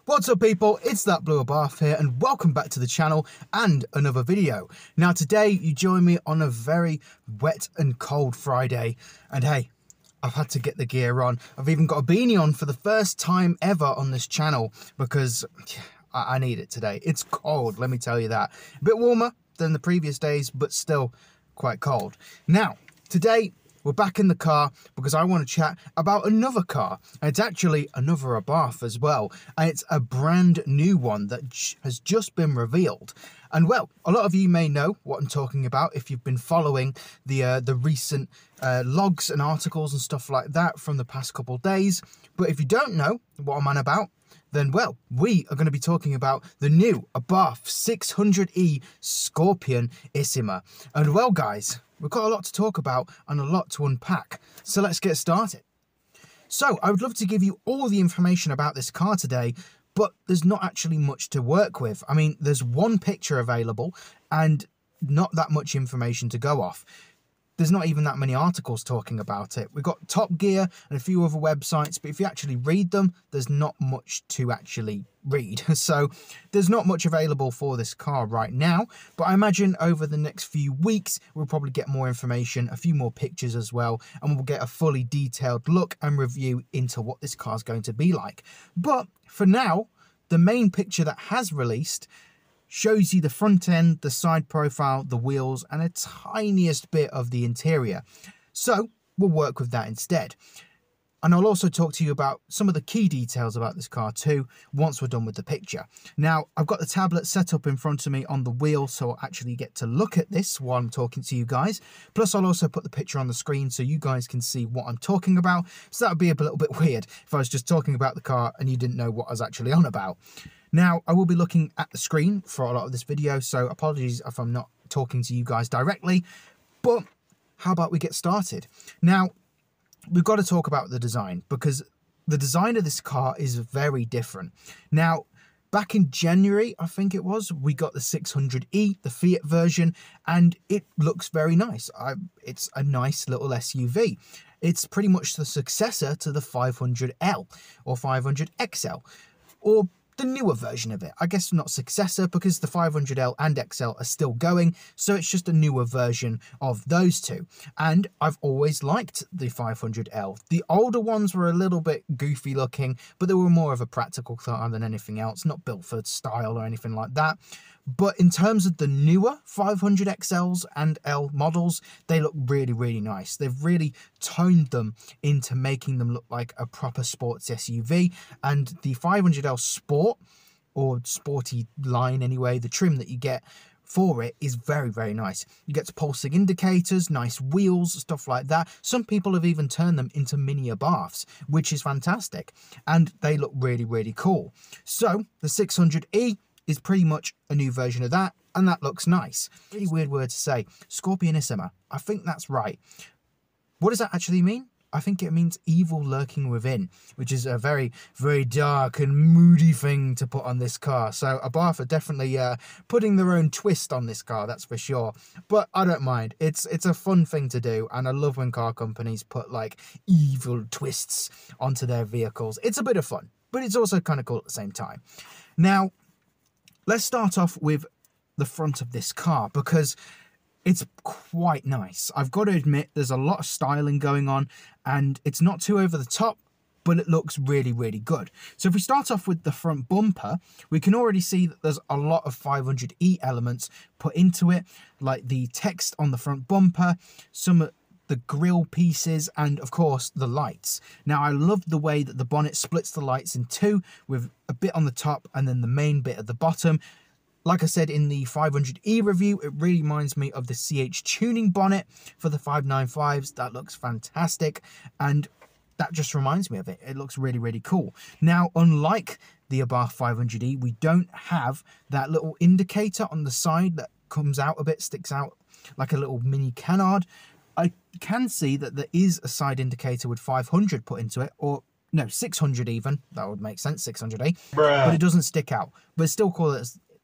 What's up people, it's that Blue Abarth here and welcome back to the channel and another video. Now today you join me on a very wet and cold Friday and hey, I've had to get the gear on. I've even got a beanie on for the first time ever on this channel because I need it today. It's cold, let me tell you that. A bit warmer than the previous days but still quite cold. Now today we're back in the car because I want to chat about another car. It's actually another Abarth as well. And it's a brand new one that has just been revealed. And well, a lot of you may know what I'm talking about if you've been following the recent logs and articles and stuff like that from the past couple of days. But if you don't know what I'm on about, then well, we are going to be talking about the new Abarth 600e Scorpionissima. And well guys, we've got a lot to talk about and a lot to unpack, so let's get started. So I would love to give you all the information about this car today, but there's not actually much to work with. I mean, there's one picture available and not that much information to go off. There's not even that many articles talking about it. We've got Top Gear and a few other websites, but if you actually read them, there's not much to actually read. So there's not much available for this car right now, but I imagine over the next few weeks, we'll probably get more information, a few more pictures as well, and we'll get a fully detailed look and review into what this car is going to be like. But for now, the main picture that has released shows you the front end, the side profile, the wheels, and a tiniest bit of the interior. So we'll work with that instead. And I'll also talk to you about some of the key details about this car too, once we're done with the picture. Now, I've got the tablet set up in front of me on the wheel, so I'll actually get to look at this while I'm talking to you guys. Plus, I'll also put the picture on the screen so you guys can see what I'm talking about. So that would be a little bit weird if I was just talking about the car and you didn't know what I was actually on about. Now, I will be looking at the screen for a lot of this video, so apologies if I'm not talking to you guys directly, but how about we get started? Now, we've got to talk about the design because the design of this car is very different. Now, back in January, I think it was, we got the 600e, the Fiat version, and it looks very nice. It's a nice little SUV. It's pretty much the successor to the 500L or 500XL, or the newer version of it. I guess not successor because the 500L and XL are still going, so it's just a newer version of those two. And I've always liked the 500L. The older ones were a little bit goofy looking, but they were more of a practical car than anything else, not built for style or anything like that. But in terms of the newer 500XLs and L models, they look really, really nice. They've really toned them into making them look like a proper sports SUV. And the 500L Sport, or sporty line anyway, the trim that you get for it is very, very nice. You get pulsing indicators, nice wheels, stuff like that. Some people have even turned them into mini Abarths, which is fantastic. And they look really, really cool. So the 600e is pretty much a new version of that, and that looks nice. Really weird word to say. Scorpionissima. I think that's right. What does that actually mean? I think it means evil lurking within, which is a very, very dark and moody thing to put on this car. So Abarth are definitely putting their own twist on this car, that's for sure. But I don't mind. It's a fun thing to do, and I love when car companies put like evil twists onto their vehicles. It's a bit of fun, but it's also kind of cool at the same time. Now, let's start off with the front of this car because it's quite nice. I've got to admit, there's a lot of styling going on and it's not too over the top, but it looks really, really good. So if we start off with the front bumper, we can already see that there's a lot of 500e elements put into it, like the text on the front bumper, some of the grille pieces, and of course the lights. Now I love the way that the bonnet splits the lights in two, with a bit on the top and then the main bit at the bottom. Like I said in the 500e review, it really reminds me of the CH tuning bonnet for the 595s. That looks fantastic, and that just reminds me of it. It looks really, really cool. Now, unlike the Abarth 500e, we don't have that little indicator on the side that comes out a bit, sticks out like a little mini canard. I can see that there is a side indicator with 500 put into it, or no, 600 even. That would make sense, 600e. Bruh. But it doesn't stick out. But it's still cool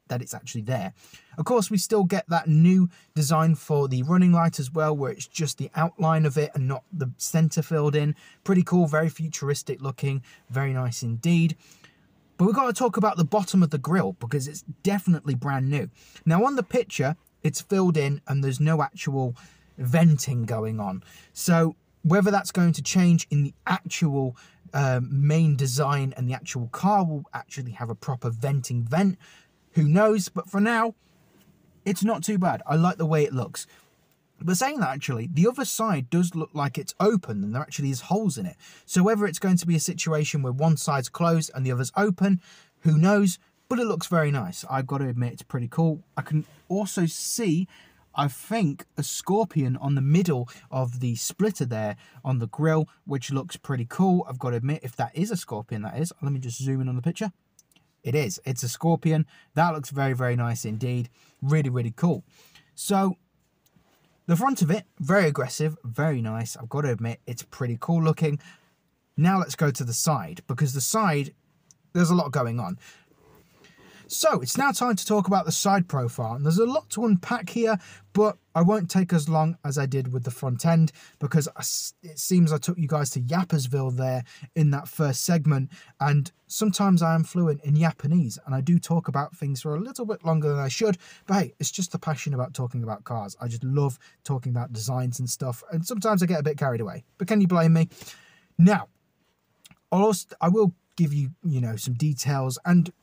that it's actually there. Of course, we still get that new design for the running light as well, where it's just the outline of it and not the center filled in. Pretty cool, very futuristic looking, very nice indeed. But we've got to talk about the bottom of the grille because it's definitely brand new. Now on the picture, it's filled in and there's no actual venting going on. So whether that's going to change in the actual main design and the actual car will actually have a proper venting vent, who knows? But for now, it's not too bad. I like the way it looks. But saying that, actually, the other side does look like it's open and there actually is holes in it. So whether it's going to be a situation where one side's closed and the other's open, who knows? But it looks very nice. I've got to admit, it's pretty cool. I can also see, I think, a scorpion on the middle of the splitter there on the grille, which looks pretty cool. I've got to admit, if that is a scorpion, that is. Let me just zoom in on the picture. It is. It's a scorpion. That looks very, very nice indeed. Really, really cool. So the front of it, very aggressive, very nice. I've got to admit, it's pretty cool looking. Now let's go to the side, because the side, there's a lot going on. So it's now time to talk about the side profile, and there's a lot to unpack here, but I won't take as long as I did with the front end, because it seems I took you guys to Yappersville there in that first segment, and sometimes I am fluent in Japanese, and I do talk about things for a little bit longer than I should, but hey, it's just the passion about talking about cars. I just love talking about designs and stuff, and sometimes I get a bit carried away, but can you blame me? Now, I will give you, some details and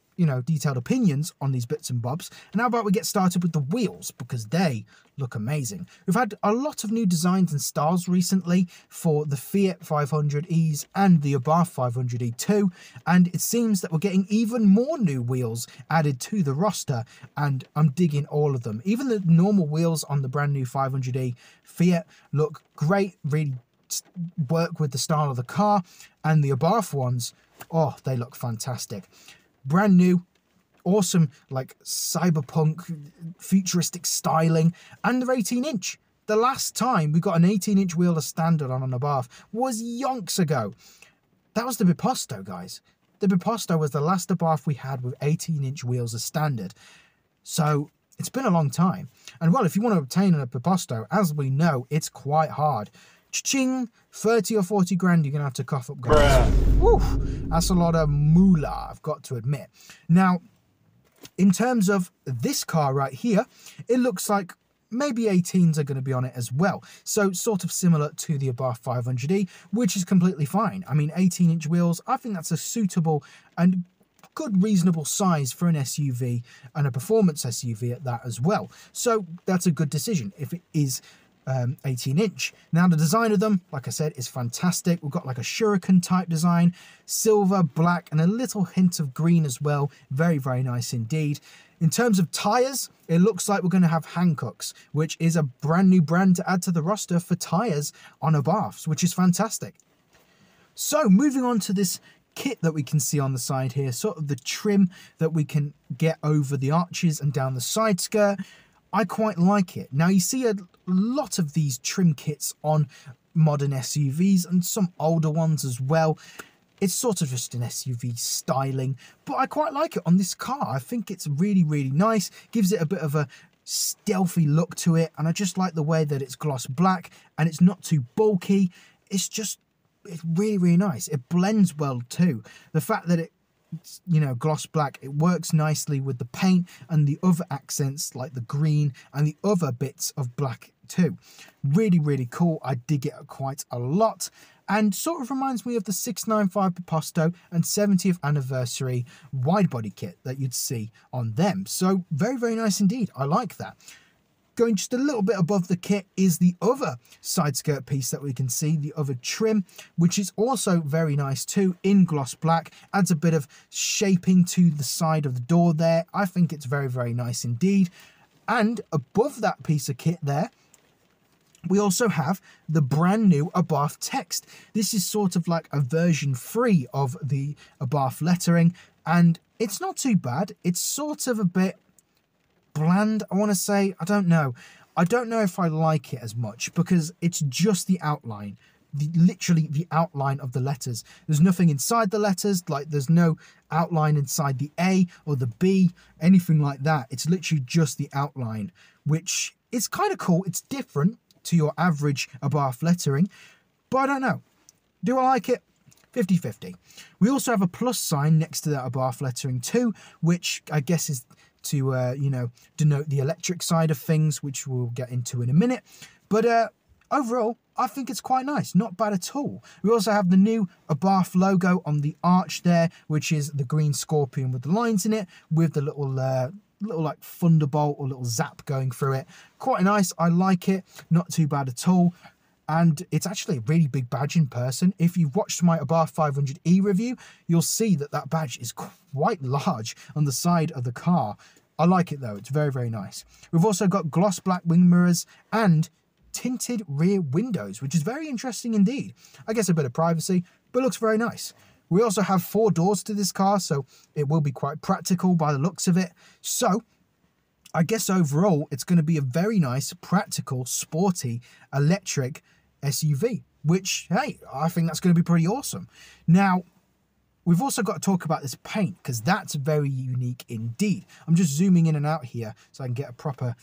detailed opinions on these bits and bobs. And how about we get started with the wheels, because they look amazing. We've had a lot of new designs and styles recently for the Fiat 500es and the Abarth 500e too, and it seems that we're getting even more new wheels added to the roster, and I'm digging all of them. Even the normal wheels on the brand new 500e Fiat look great, really work with the style of the car, and the Abarth ones, oh, they look fantastic. Brand new, awesome, like cyberpunk, futuristic styling, and they're 18-inch. The last time we got an 18-inch wheel as standard on an Abarth was yonks ago. That was the Biposto, guys. The Biposto was the last Abarth we had with 18-inch wheels as standard. So it's been a long time. And well, if you want to obtain a Biposto, as we know, it's quite hard. Cha-ching, 30 or 40 grand you're going to have to cough up, guys. Woo, that's a lot of moolah, I've got to admit. Now, in terms of this car right here, it looks like maybe 18s are going to be on it as well. So sort of similar to the Abarth 500e, which is completely fine. I mean, 18-inch wheels, I think that's a suitable and good reasonable size for an SUV and a performance SUV at that as well. So that's a good decision if it is 18-inch. Now the design of them, like I said, is fantastic. We've got like a shuriken type design, silver, black, and a little hint of green as well. Very, very nice indeed. In terms of tyres, it looks like we're going to have Hankocks, which is a brand new brand to add to the roster for tyres on Abarths, which is fantastic. So moving on to this kit that we can see on the side here, sort of the trim that we can get over the arches and down the side skirt. I quite like it. Now you see a lot of these trim kits on modern SUVs and some older ones as well. It's sort of just an SUV styling, but I quite like it on this car. I think it's really, really nice. Gives it a bit of a stealthy look to it, and I just like the way that it's gloss black and it's not too bulky. It's really, really nice. It blends well too. The fact that it's, gloss black, it works nicely with the paint and the other accents like the green and the other bits of black too. Really, really cool. I dig it quite a lot, and sort of reminds me of the 695 Biposto and 70th anniversary wide body kit that you'd see on them. So very, very nice indeed. I like that. Going just a little bit above the kit is the other side skirt piece that we can see, the other trim, which is also very nice too, in gloss black. Adds a bit of shaping to the side of the door there. I think it's very, very nice indeed. And above that piece of kit there, we also have the brand new Abarth text. This is sort of like a version 3 of the Abarth lettering, and it's not too bad. It's sort of a bit bland, I want to say. I don't know if I like it as much, because it's just the outline, literally the outline of the letters. There's nothing inside the letters, like there's no outline inside the A or the B, anything like that. It's literally just the outline, which is kind of cool. It's different to your average Abarth lettering, but I don't know. Do I like it? 50-50. We also have a plus sign next to that Abarth lettering too, which I guess is to, you know, denote the electric side of things, which we'll get into in a minute. But overall, I think it's quite nice. Not bad at all. We also have the new Abarth logo on the arch there, which is the green scorpion with the lines in it, with the little like thunderbolt or little zap going through it. Quite nice. I like it. Not too bad at all. And it's actually a really big badge in person. If you've watched my Abarth 500e review, you'll see that that badge is quite large on the side of the car. I like it though. It's very, very nice. We've also got gloss black wing mirrors and tinted rear windows, which is very interesting indeed. I guess a bit of privacy, but looks very nice. We also have 4 doors to this car, so it will be quite practical by the looks of it. So I guess overall, it's going to be a very nice, practical, sporty, electric SUV, which, hey, I think that's going to be pretty awesome. Now, we've also got to talk about this paint, because that's very unique indeed. I'm just zooming in and out here so I can get a proper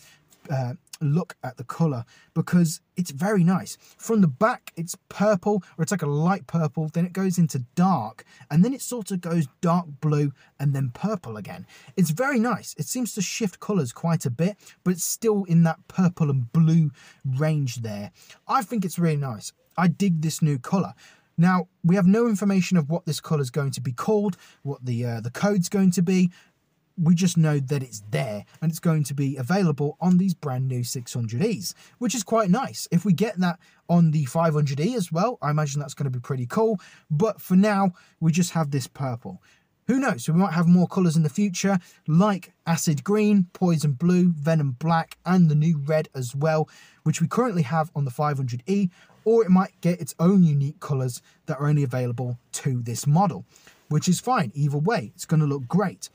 look at the colour, because it's very nice. From the back, it's purple, or it's like a light purple, then it goes into dark, and then it sort of goes dark blue and then purple again. It's very nice. It seems to shift colours quite a bit, but it's still in that purple and blue range there. I think it's really nice. I dig this new colour. Now, we have no information of what this colour is going to be called, what the code's going to be. We just know that it's there and it's going to be available on these brand new 600Es, which is quite nice. If we get that on the 500E as well, I imagine that's going to be pretty cool. But for now, we just have this purple. Who knows? We might have more colours in the future, like acid green, poison blue, venom black, and the new red as well, which we currently have on the 500E, or it might get its own unique colours that are only available to this model, which is fine. Either way, it's going to look great.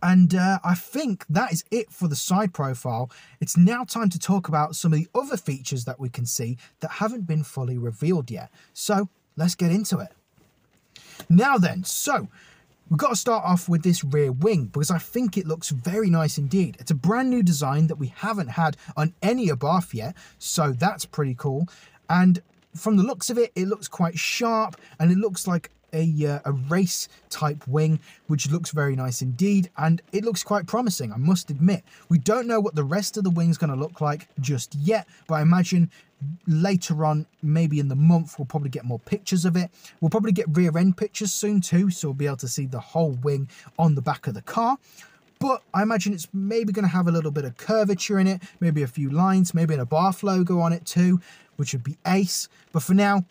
And I think that is it for the side profile. It's now time to talk about some of the other features that we can see that haven't been fully revealed yet. So let's get into it. Now then, so we've got to start off with this rear wing, because I think it looks very nice indeed. It's a brand new design that we haven't had on any Abarth yet, so that's pretty cool. And from the looks of it, it looks quite sharp, and it looks like a race type wing, which looks very nice indeed, and it looks quite promising, I must admit. We don't know what the rest of the wing's going to look like just yet, but I imagine later on, maybe in the month, we'll probably get more pictures of it. We'll probably get rear end pictures soon too, so we'll be able to see the whole wing on the back of the car. But I imagine it's maybe going to have a little bit of curvature in it, maybe a few lines, maybe an Abarth logo on it too, which would be ace. But for now,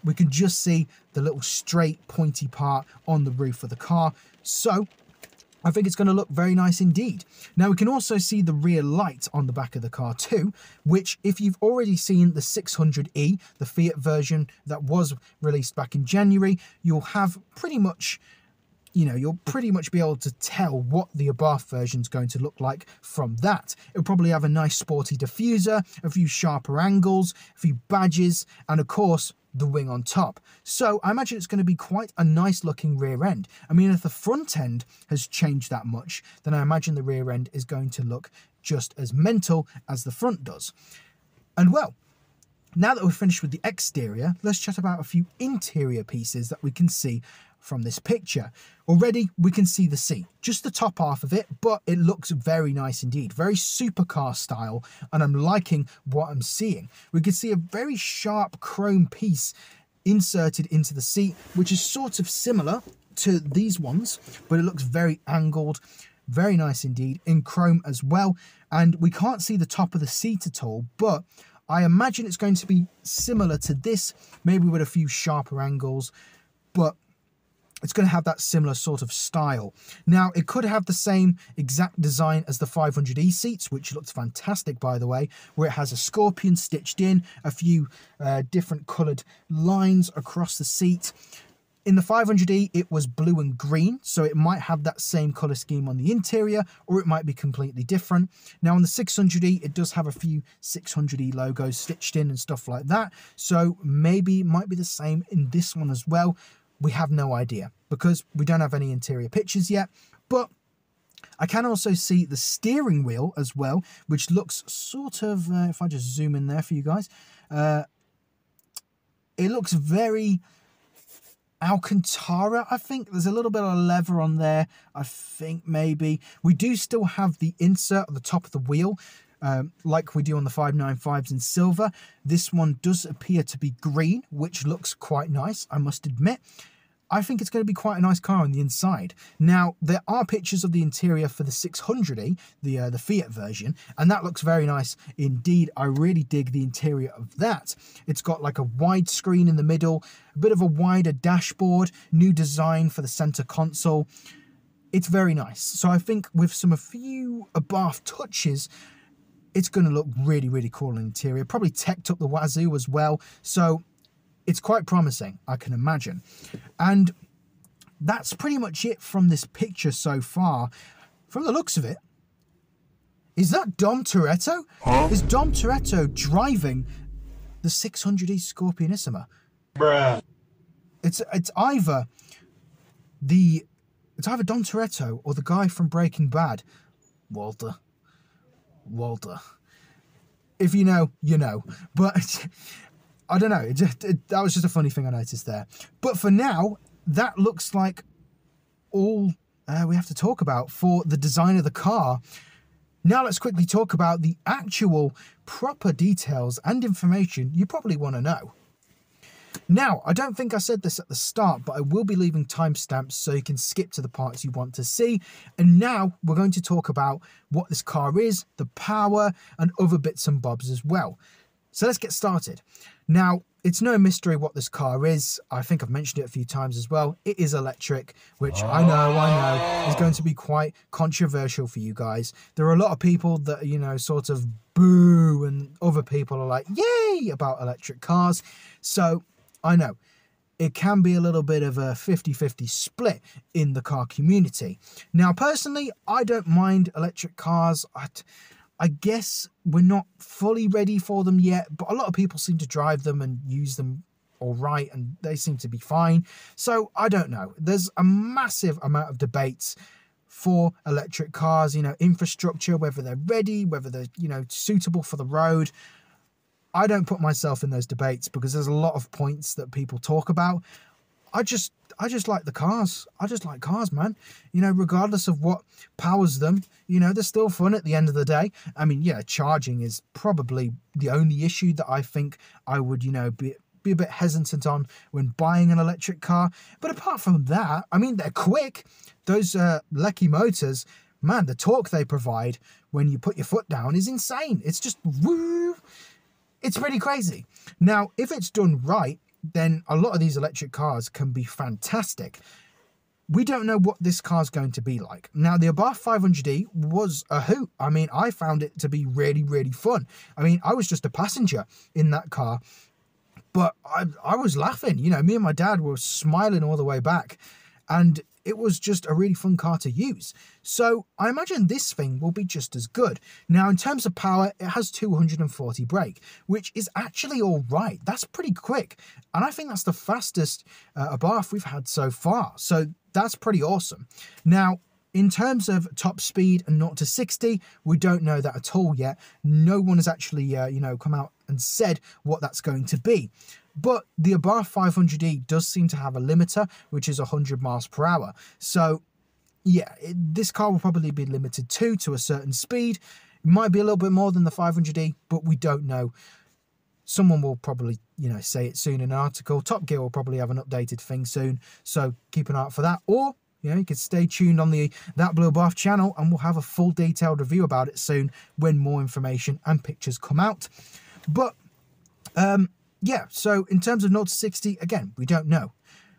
we can just see the little straight pointy part on the roof of the car. So I think it's going to look very nice indeed. Now we can also see the rear light on the back of the car too, which if you've already seen the 600E, the Fiat version that was released back in January, you'll have pretty much, you know, you'll pretty much be able to tell what the Abarth version is going to look like from that. It'll probably have a nice sporty diffuser, a few sharper angles, a few badges, and of course, the wing on top. So I imagine it's going to be quite a nice looking rear end. I mean, if the front end has changed that much, then I imagine the rear end is going to look just as mental as the front does. And well, now that we're finished with the exterior, let's chat about a few interior pieces that we can see from this picture. Already we can see the seat, just the top half of it, but it looks very nice indeed, very supercar style, and I'm liking what I'm seeing. We can see a very sharp chrome piece inserted into the seat, which is sort of similar to these ones, but it looks very angled, very nice indeed, in chrome as well. And we can't see the top of the seat at all, but I imagine it's going to be similar to this, maybe with a few sharper angles, but it's going to have that similar sort of style. Now, it could have the same exact design as the 500E seats, which looks fantastic, by the way, where it has a scorpion stitched in, a few different coloured lines across the seat. In the 500E, it was blue and green, so it might have that same colour scheme on the interior, or it might be completely different. Now, on the 600E, it does have a few 600E logos stitched in and stuff like that, so maybe it might be the same in this one as well. We have no idea because we don't have any interior pictures yet, but I can also see the steering wheel as well, which looks sort of, if I just zoom in there for you guys, it looks very Alcantara, I think. There's a little bit of leather on there, I think, maybe. We do still have the insert at the top of the wheel, like we do on the 595s in silver. This one does appear to be green, which looks quite nice, I must admit. I think it's going to be quite a nice car on the inside. Now, there are pictures of the interior for the 600e, the Fiat version, and that looks very nice indeed. I really dig the interior of that. It's got like a wide screen in the middle, a bit of a wider dashboard, new design for the center console. It's very nice. So I think with a few Abarth touches, it's going to look really, really cool in the interior. Probably teched up the wazoo as well. So it's quite promising, I can imagine. And that's pretty much it from this picture so far. From the looks of it, is that Dom Toretto? Huh? Is Dom Toretto driving the 600e Scorpionissima? Bruh. It's either Dom Toretto or the guy from Breaking Bad, Walter. If you know, you know. But I don't know, that was just a funny thing I noticed there. But for now, that looks like all we have to talk about for the design of the car. Now let's quickly talk about the actual proper details and information you probably want to know. Now, I don't think I said this at the start, but I will be leaving timestamps so you can skip to the parts you want to see. And now we're going to talk about what this car is, the power, and other bits and bobs as well. So let's get started. Now, it's no mystery what this car is. I think I've mentioned it a few times as well. It is electric, which I know is going to be quite controversial for you guys. There are a lot of people that, you know, sort of boo, and other people are like, yay, about electric cars. So I know it can be a little bit of a 50-50 split in the car community. Now, personally, I don't mind electric cars. I guess we're not fully ready for them yet, but a lot of people seem to drive them and use them all right, and they seem to be fine. So I don't know. There's a massive amount of debates for electric cars, you know, infrastructure, whether they're ready, whether they're, you know, suitable for the road. I don't put myself in those debates because there's a lot of points that people talk about. I just like the cars. I just like cars, man. You know, regardless of what powers them, you know, they're still fun at the end of the day. I mean, yeah, charging is probably the only issue that I think I would, you know, be a bit hesitant on when buying an electric car. But apart from that, I mean, they're quick. Those Lecky motors, man, the torque they provide when you put your foot down is insane. It's just woo. It's pretty crazy. Now, if it's done right, then a lot of these electric cars can be fantastic. We don't know what this car's going to be like. Now, the Abarth 500e was a hoot. I mean, I found it to be really, really fun. I mean, I was just a passenger in that car, but I was laughing. You know, me and my dad were smiling all the way back, and it was just a really fun car to use. So I imagine this thing will be just as good. Now, in terms of power, it has 240 brake, which is actually all right. That's pretty quick. And I think that's the fastest Abarth we've had so far. So that's pretty awesome. Now, in terms of top speed and 0 to 60, we don't know that at all yet. No one has actually, you know, come out and said what that's going to be. But the Abarth 500e does seem to have a limiter, which is 100 miles per hour. So, yeah, this car will probably be limited to a certain speed. It might be a little bit more than the 500e, but we don't know. Someone will probably, you know, say it soon in an article. Top Gear will probably have an updated thing soon, so keep an eye out for that. Or, you know, you can stay tuned on the That Blue Abarth channel, and we'll have a full detailed review about it soon when more information and pictures come out. But, yeah, so in terms of 0 to 60, again, we don't know.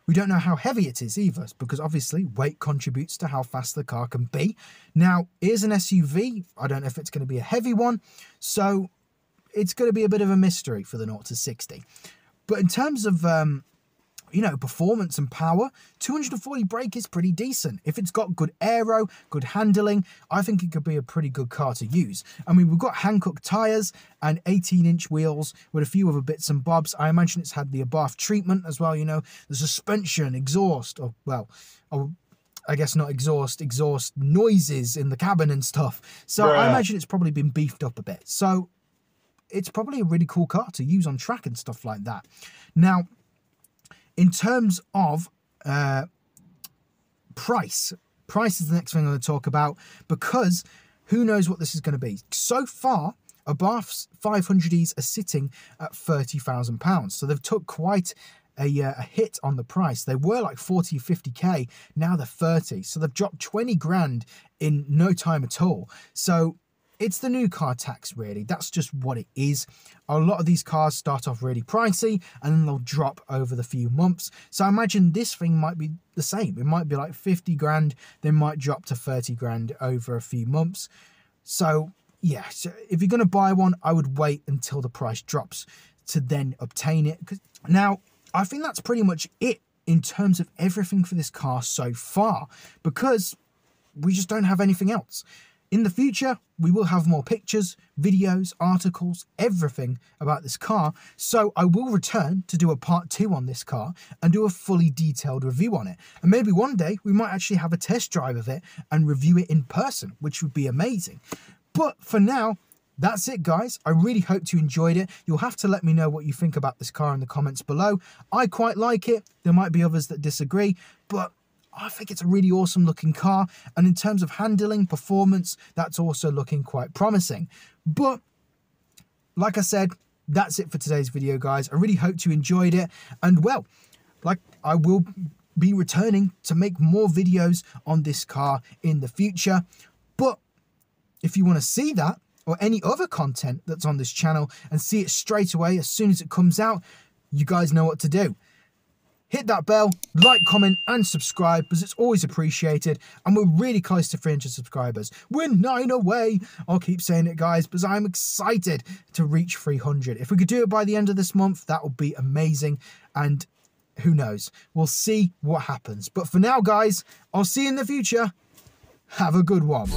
We don't know how heavy it is either, because obviously weight contributes to how fast the car can be. Now, here's an SUV. I don't know if it's going to be a heavy one, so it's going to be a bit of a mystery for the 0 to 60. But in terms of, you know, performance and power, 240 brake is pretty decent. If it's got good aero, good handling, I think it could be a pretty good car to use. I mean, we've got Hankook tyres and 18-inch wheels with a few other bits and bobs. I imagine it's had the Abarth treatment as well, you know, the suspension, exhaust, or, well, I guess not exhaust noises in the cabin and stuff. So I imagine it's probably been beefed up a bit. So it's probably a really cool car to use on track and stuff like that. Now, in terms of price is the next thing I'm going to talk about, because who knows what this is going to be. So far, Abarth's 500Es are sitting at £30,000. So they've took quite a hit on the price. They were like 40 or 50k, now they're 30. So they've dropped 20 grand in no time at all. So it's the new car tax, really. That's just what it is. A lot of these cars start off really pricey and then they'll drop over the few months. So I imagine this thing might be the same. It might be like 50 grand, then might drop to 30 grand over a few months. So yeah, so if you're going to buy one, I would wait until the price drops to then obtain it. Now, I think that's pretty much it in terms of everything for this car so far, because we just don't have anything else. In the future, we will have more pictures, videos, articles, everything about this car. So I will return to do a part 2 on this car and do a fully detailed review on it. And maybe one day we might actually have a test drive of it and review it in person, which would be amazing. But for now, that's it, guys. I really hope you enjoyed it. You'll have to let me know what you think about this car in the comments below. I quite like it. There might be others that disagree, but I think it's a really awesome looking car. And in terms of handling, performance, that's also looking quite promising. But like I said, that's it for today's video, guys. I really hope you enjoyed it. And well, like, I will be returning to make more videos on this car in the future. But if you want to see that or any other content that's on this channel and see it straight away as soon as it comes out, you guys know what to do. Hit that bell, like, comment, and subscribe, because it's always appreciated. And we're really close to 300 subscribers. We're 9 away. I'll keep saying it, guys, because I'm excited to reach 300. If we could do it by the end of this month, that would be amazing. And who knows? We'll see what happens. But for now, guys, I'll see you in the future. Have a good one.